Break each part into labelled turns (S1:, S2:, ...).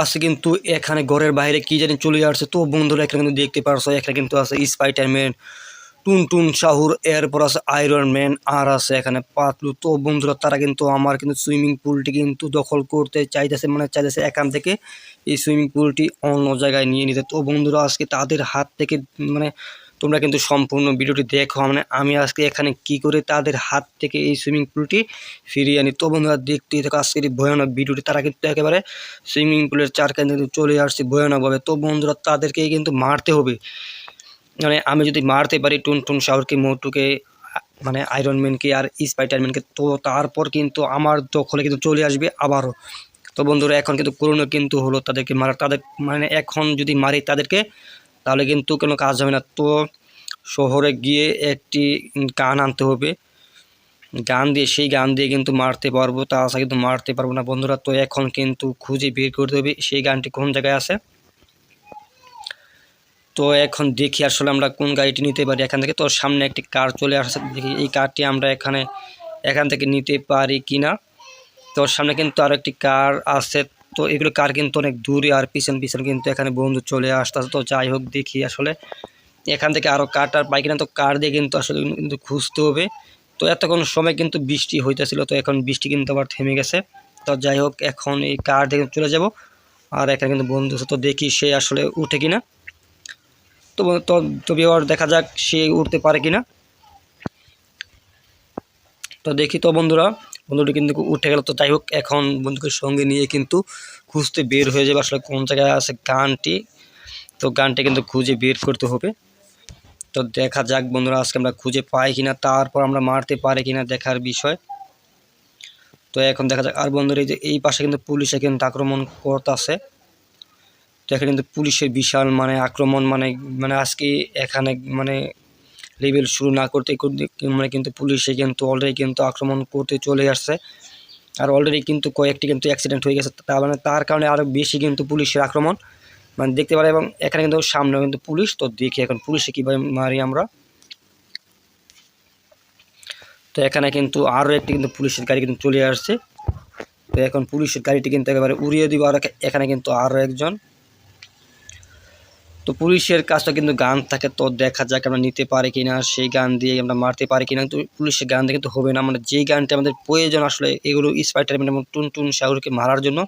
S1: আছে কিন্তু এখানে ঘরের বাইরে কি জানি চলে আসছে। তো বন্ধুরা এখানে কিন্তু দেখতে পারছো, এখানে কিন্তু আছে স্পাইডারম্যান, টুনটুন শাহুর, এরপর আছে আয়রন ম্যান, আর আছে এখানে পাতলু। তো বন্ধুরা তারা কিন্তু আমার কিন্তু সুইমিং পুলটি কিন্তু দখল করতে চাইতেছে, মানে চাইতেছে এখান থেকে এই সুইমিং পুলটি অন্য জায়গায় নিয়ে নিতে। তো বন্ধুরা আজকে তাদের হাত থেকে মানে তোমরা কিন্তু সম্পূর্ণ ভিডিওটি দেখো, মানে আমি আজকে এখানে কি করে তাদের হাত থেকে এই সুইমিং পুলটি ফিরিয়ে আনি। তো বন্ধুরা দেখতেই থাকো আজকের এই ভয়ানক ভিডিওটি। তারা কিন্তু একেবারে সুইমিং পুলের চারখানে কিন্তু চলে আসছে ভয়ানকভাবে। তো বন্ধুরা তাদেরকে কিন্তু মারতে হবে, মানে আমি যদি মারতে পারি টুনটুন শাওরকে, মোটুকে, মানে আয়রন ম্যানকে আর স্পাইডারম্যানকে, তো তারপর কিন্তু আমার দখলে কিন্তু চলে আসবে আবারও। তো বন্ধুরা এখন কিন্তু করোনা কিন্তু হলো তাদেরকে মারা, তাদের মানে এখন যদি মারি তাদেরকে তাহলে কিন্তু কোনো কাজ হবে না। তো শহরে গিয়ে একটি গান আনতে হবে, গান দিয়ে সেই গান দিয়ে কিন্তু মারতে পারবো, তাছাড়া কিন্তু মারতে পারবো না বন্ধুরা। তো এখন কিন্তু খুঁজে বের করতে হবে সেই গানটি কোন জায়গায় আছে। তো এখন দেখি আসলে আমরা কোন গাড়িটি নিতে পারি এখান থেকে। তো সামনে একটি কার চলে আসছে, দেখি এই কারটি আমরা এখান থেকে নিতে পারি কি না। তো সামনে কিন্তু আরও একটি কার আছে। তো এগুলো কার কিন্তু অনেক দূরে, আর পিছন পিছন কিন্তু এখানে বন্ধু চলে আসতেছে। তো যাই হোক দেখি আসলে এখান থেকে আরও কারটার পাই কিনা। তো কার দিয়ে কিন্তু আসলে কিন্তু খুঁজতে হবে। তো এতক্ষণ সময় কিন্তু বৃষ্টি হইতেছিল, তো এখন বৃষ্টি কিন্তু আবার থেমে গেছে। তো যাই হোক এখন এই কার দিয়ে চলে যাব, আর এখানে কিন্তু বন্ধু আছে। তো দেখি সে আসলে উঠে কিনা। তো তবে আর দেখা যাক সে উঠতে পারে কিনা। তো দেখি। তো বন্ধুটি কিন্তু উঠে গেল। তো যাই হোক এখন বন্ধুকে সঙ্গে নিয়ে কিন্তু খুঁজতে বের হয়ে যাবে আসলে কোন জায়গায় আছে গানটি। তো গানটি কিন্তু খুঁজে বের করতে হবে। তো দেখা যাক বন্ধুরা আজকে আমরা খুঁজে পাই কিনা, তারপর আমরা মারতে পারি কিনা দেখার বিষয়। তো এখন দেখা যাক। আর বন্ধুরা এই যে এই পাশে কিন্তু পুলিশে কিন্তু আক্রমণ করতেছে। তো এখানে কিন্তু পুলিশের বিশাল মানে আক্রমণ, মানে আজকে এখানে মানে লেভেল শুরু না করতে মানে কিন্তু পুলিশে কিন্তু অলরেডি কিন্তু আক্রমণ করতে চলে আসছে। আর অলরেডি কিন্তু কয়েকটি কিন্তু অ্যাক্সিডেন্ট হয়ে গেছে, মানে তার কারণে আরও বেশি কিন্তু পুলিশের আক্রমণ মানে দেখতে পারে। এবং এখানে কিন্তু সামনেও কিন্তু পুলিশ। তো দেখি এখন পুলিশে কীভাবে মারি আমরা। তো এখানে কিন্তু আরও একটি কিন্তু পুলিশের গাড়ি কিন্তু চলে আসছে। তো এখন পুলিশের গাড়িটি কিন্তু একেবারে উড়িয়ে দিব। আর এখানে কিন্তু আরও একজন। তো পুলিশের কাজটা কিন্তু গান থাকে। তো দেখা যাক আমরা নিতে পারি কিনা, সেই গান দিয়ে আমরা মারতে পারি কিনা। তো পুলিশের গান দিয়ে কিন্তু হবে না, মানে যেই গানটা আমাদের প্রয়োজন আসলে এগুলো স্পাইডারম্যান এবং টুনটুন শাহরুখকে মারার জন্য,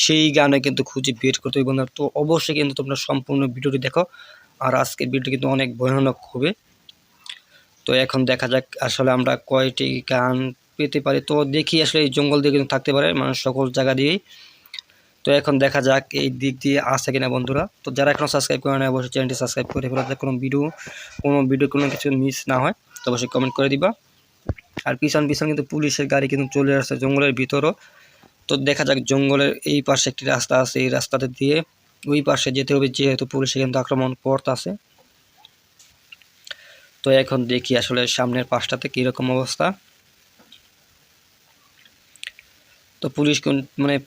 S1: সেই গানে কিন্তু খুঁজে বের করতে হবে বন্ধুরা। তো অবশ্যই কিন্তু তোমরা সম্পূর্ণ ভিডিওটি দেখো, আর আজকের ভিডিওটি কিন্তু অনেক ভয়ানক হবে। তো এখন দেখা যাক আসলে আমরা কয়টি গান পেতে পারি। তো দেখি আসলে এই জঙ্গল দিয়ে কিন্তু থাকতে পারে, মানে সকল জায়গা দিয়েই। তো এখন দেখা যাক এই দিক দিয়ে আসে কিনা বন্ধুরা। তো যারা এখনও সাবস্ক্রাইব করে না অবশ্যই চ্যানেলটি সাবস্ক্রাইব করে ফেলো, যাতে কোনো ভিডিও কোনো কিছু মিস না হয়। তো অবশ্যই কমেন্ট করে দিবা। আর পিছন কিন্তু পুলিশের গাড়ি কিন্তু চলে আসছে জঙ্গলের ভিতরও। তো দেখা যাক জঙ্গলের এই পাশে একটি রাস্তা আছে, এই রাস্তাতে দিয়ে ওই পাশে যেতে হবে, যেহেতু পুলিশে কিন্তু আক্রমণ করতেছে। তো এখন দেখি আসলে সামনের পাশটাতে কীরকম অবস্থা। তো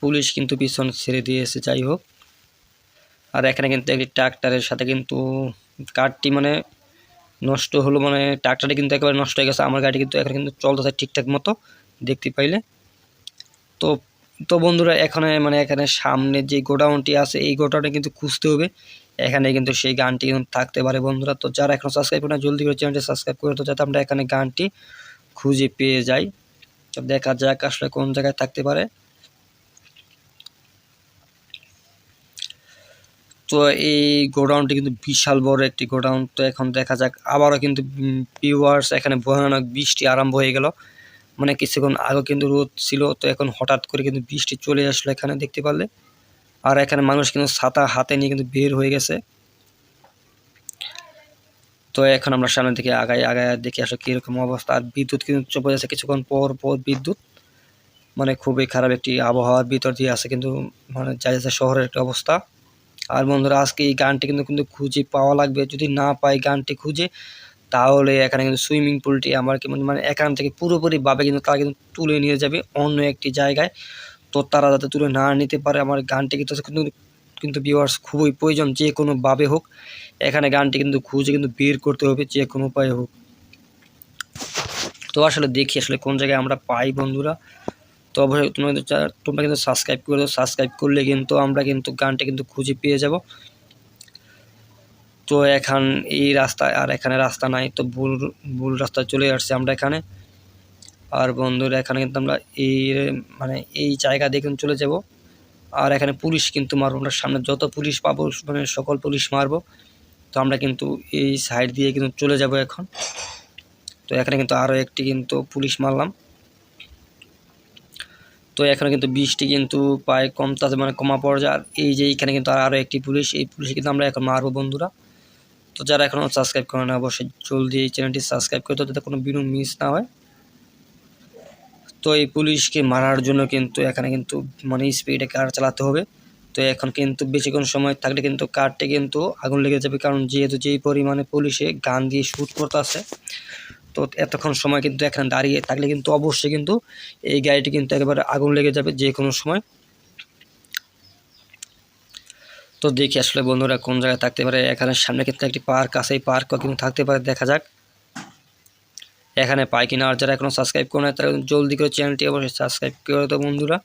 S1: পুলিশ কিন্তু পিছন ছেড়ে দিয়েছে, যাই হোক। আর এখানে কিন্তু একটি ট্রাক্টরের সাথে কিন্তু কারটি মানে নষ্ট হলো, মানে ট্রাক্টরটি কিন্তু একেবারে নষ্ট হয়ে গেছে। আমার গাড়ি কিন্তু এখানে কিন্তু চলতেছে ঠিকঠাক মতো দেখতে পাইলে। তো তো বন্ধুরা এখানে সামনে যে গোডাউনটি আছে এই গোডাউনে কিন্তু খুঁজতে হবে, এখানে কিন্তু সেই গানটি কিন্তু থাকতে পারে বন্ধুরা। তো যারা এখনও সাবস্ক্রাইব করে না জলদি করে চ্যানেলটি সাবস্ক্রাইব করে, তো যাতে আমরা এখানে গানটি খুঁজে পেয়ে যাই। তো দেখা যাক আসলে কোন জায়গায় থাকতে পারে। তো এই গোডাউনটি কিন্তু বিশাল বড় একটি গোডাউন। তো এখন দেখা যাক আবারও কিন্তু ভিউয়ার্স এখানে ভয়ানক বৃষ্টি আরম্ভ হয়ে গেল, মানে কিছুক্ষণ আগে কিন্তু রোদ ছিল, তো এখন হঠাৎ করে কিন্তু বৃষ্টি চলে আসলো এখানে দেখতে পারলে। আর এখানে মানুষ কিন্তু ছাতা হাতে নিয়ে কিন্তু বের হয়ে গেছে। তো এখন আমরা সামনের দিকে আগায় দেখি আসলে কীরকম অবস্থা। আর বিদ্যুৎ কিন্তু চলে যাচ্ছে কিছুক্ষণ পর বিদ্যুৎ, মানে খুবই খারাপ একটি আবহাওয়ার ভিতর দিয়ে আছে কিন্তু, মানে যাচ্ছে শহরের একটা অবস্থা। আর বন্ধুরা আজকে এই গানটি কিন্তু খুঁজে পাওয়া লাগবে, যদি না পাই গানটি খুঁজে, তাহলে এখানে কিন্তু সুইমিং পুলটি আমার মানে এখান থেকে পুরোপুরিভাবে কিন্তু তারা কিন্তু তুলে নিয়ে যাবে অন্য একটি জায়গায়। তো তারা যাতে তুলে না নিতে পারে আমার গানটি কিন্তু ভিউয়ার্স খুবই প্রয়োজন, যে কোনোভাবে হোক এখানে গানটি কিন্তু খুঁজে কিন্তু বের করতে হবে, যে কোনো উপায়ে হোক। তো আসলে দেখি আসলে কোন জায়গায় আমরা পাই বন্ধুরা। তো অবশ্যই তোমরা কিন্তু সাবস্ক্রাইব করে দাও। সাবস্ক্রাইব করলে কিন্তু আমরা কিন্তু গানটা কিন্তু খুঁজে পেয়ে যাব। তো এখন এই রাস্তায় আর এখানে রাস্তা নাই, তো ভুল রাস্তায় চলে আসছি আমরা এখানে। আর বন্ধুরা এখানে কিন্তু আমরা এই জায়গা দিয়ে কিন্তু চলে যাব। আর এখানে পুলিশ কিন্তু মারবো, আমরা সামনে যত পুলিশ পাবো সকল পুলিশ মারবো। তো আমরা কিন্তু এই সাইড দিয়ে কিন্তু চলে যাব এখন। তো এখানে কিন্তু আরও একটি কিন্তু পুলিশ মারলাম। তো এখানে কিন্তু বৃষ্টি কিন্তু প্রায় কমতেছে, কমা পর্যায়ে। আর এই যে এইখানে কিন্তু আরও একটি পুলিশ, এই পুলিশ কিন্তু আমরা এখন মারবো বন্ধুরা। তো যারা এখনও সাবস্ক্রাইব করে না অবশ্যই জলদি এই চ্যানেলটি সাবস্ক্রাইব করে দাও, যাতে কোনো ভিডিও মিস না হয়। তো এই পুলিশকে মারার জন্য কিন্তু এখানে কিন্তু স্পিডে কার চালাতে হবে। তো এখন কিন্তু বেশিক্ষণ সময় থাকলে কিন্তু কারটি কিন্তু আগুন লেগে যাবে, কারণ যেহেতু যেই পরিমাণে পুলিশে গান দিয়ে শ্যুট করতেছে, তো এতক্ষণ সময় কিন্তু এখানে দাঁড়িয়ে থাকলে কিন্তু অবশ্যই কিন্তু এই গাড়িটি কিন্তু একেবারে আগুন লেগে যাবে যে কোনো সময়। তো দেখি আসলে বন্ধুরা কোন জায়গায় থাকতে পারে। এখানে সামনে কিন্তু একটি পার্ক আছে, এই পার্কও কিন্তু থাকতে পারে, দেখা যাক এখানে পাই কিনা। আর যারা এখনো সাবস্ক্রাইব করে না তারা জলদি করে চ্যানেলটি অবশ্যই সাবস্ক্রাইব করে দাও বন্ধুরা।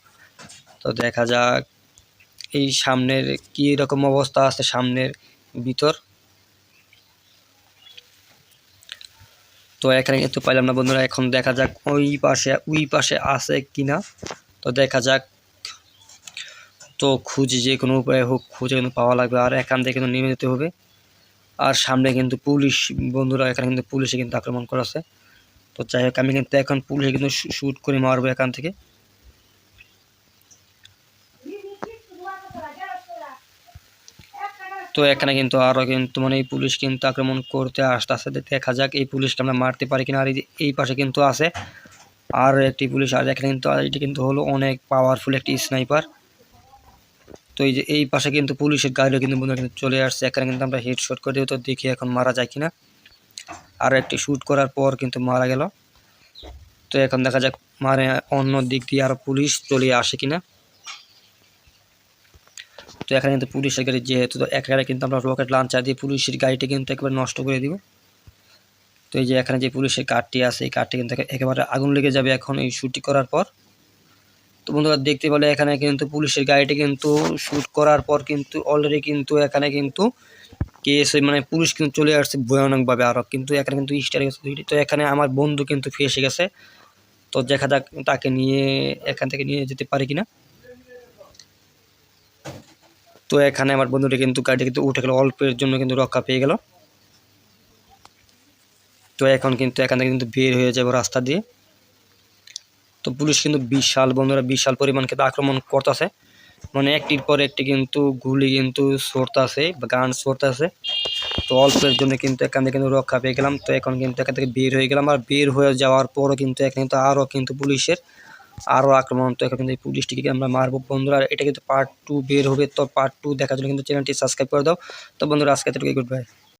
S1: তো দেখা যাক এই সামনের কি রকম অবস্থা আছে সামনের ভিতর। তো এখানে কিন্তু পাইলাম না বন্ধুরা, এখন দেখা যাক ওই পাশে আছে কিনা। তো দেখা যাক, তো খুঁজি যে কোনো উপায়ে হোক খুঁজে কিন্তু পাওয়া লাগবে। আর এখান থেকে কিন্তু নেমে যেতে হবে। আর সামনে কিন্তু পুলিশ বন্ধুরা, এখানে কিন্তু পুলিশে কিন্তু আক্রমণ করেছে। তো যাই হোক আমি কিন্তু এখন পুলিশে কিন্তু শ্যুট করে মারবো এখান থেকে। তো এখানে কিন্তু আরও কিন্তু এই পুলিশ কিন্তু আক্রমণ করতে আসতেছে, দেখা যাক এই পুলিশকে আমরা মারতে পারি কিনা। আর এই পাশে কিন্তু আছে আর একটি পুলিশ। আর এখানে কিন্তু এটি কিন্তু হলো অনেক পাওয়ারফুল একটি স্নাইপার। তো এই যে এই পাশে কিন্তু পুলিশের গাড়িও কিন্তু বন্ধুরা কিন্তু চলে আসছে, এখানে কিন্তু আমরা হেডশট করে দিই। তো দেখি এখন মারা যায় কিনা। আর একটি শ্যুট করার পর কিন্তু মারা গেল। তো এখন দেখা যাক অন্য দিক দিয়ে আরও পুলিশ চলে আসে কিনা। তো এখানে কিন্তু পুলিশের গাড়ি যেহেতু, তো একেবারে কিন্তু আমরা রকেট লঞ্চার দিয়ে পুলিশের গাড়িটা কিন্তু একেবারে নষ্ট করে দিব। তো এই যে এখানে যে পুলিশের কারটি আছে, এই কারটি কিন্তু একেবারে আগুন লেগে যাবে এখন এই শ্যুটটি করার পর। তো বন্ধুরা দেখতে পেলে এখানে কিন্তু পুলিশের গাড়িটি কিন্তু শ্যুট করার পর কিন্তু অলরেডি কিন্তু এখানে কিন্তু কেস পুলিশ কিন্তু চলে আসছে ভয়ানকভাবে আরও, কিন্তু এখানে কিন্তু স্টার গেছে। তো এখানে আমার বন্ধু কিন্তু ফেসে গেছে। তো দেখা যাক তাকে নিয়ে এখান থেকে নিয়ে যেতে পারি কিনা। তো এখানে আমার বন্ধুটি কিন্তু গাড়ি কিন্তু উঠে গেল, অল্পের জন্য কিন্তু রক্ষা পেয়ে গেল। তো এখন কিন্তু এখান থেকে কিন্তু বের হয়ে যাবো রাস্তা দিয়ে। তো পুলিশ কিন্তু বিশাল পরিমাণ কিন্তু আক্রমণ করতেছে, একটির পর একটি কিন্তু গুলি কিন্তু ছড়তেছে বা গান ছড়তেছে। তো অল্পের জন্য কিন্তু এখান থেকে কিন্তু রক্ষা পেয়ে গেলাম। তো এখন কিন্তু এখান থেকে বের হয়ে গেলাম। আর বের হয়ে যাওয়ার পরও কিন্তু এখানে কিন্তু আরও কিন্তু পুলিশের আরও আক্রমণ। তো এখন কিন্তু এই পুলিশটিকে আমরা মারবো বন্ধুরা। এটা কিন্তু পার্ট 2 বের হবে। তো পার্ট 2 দেখার জন্য কিন্তু চ্যানেলটি সাবস্ক্রাইব করে দাও। তো বন্ধুরা আজকে এতটুকুই, গুড বাই।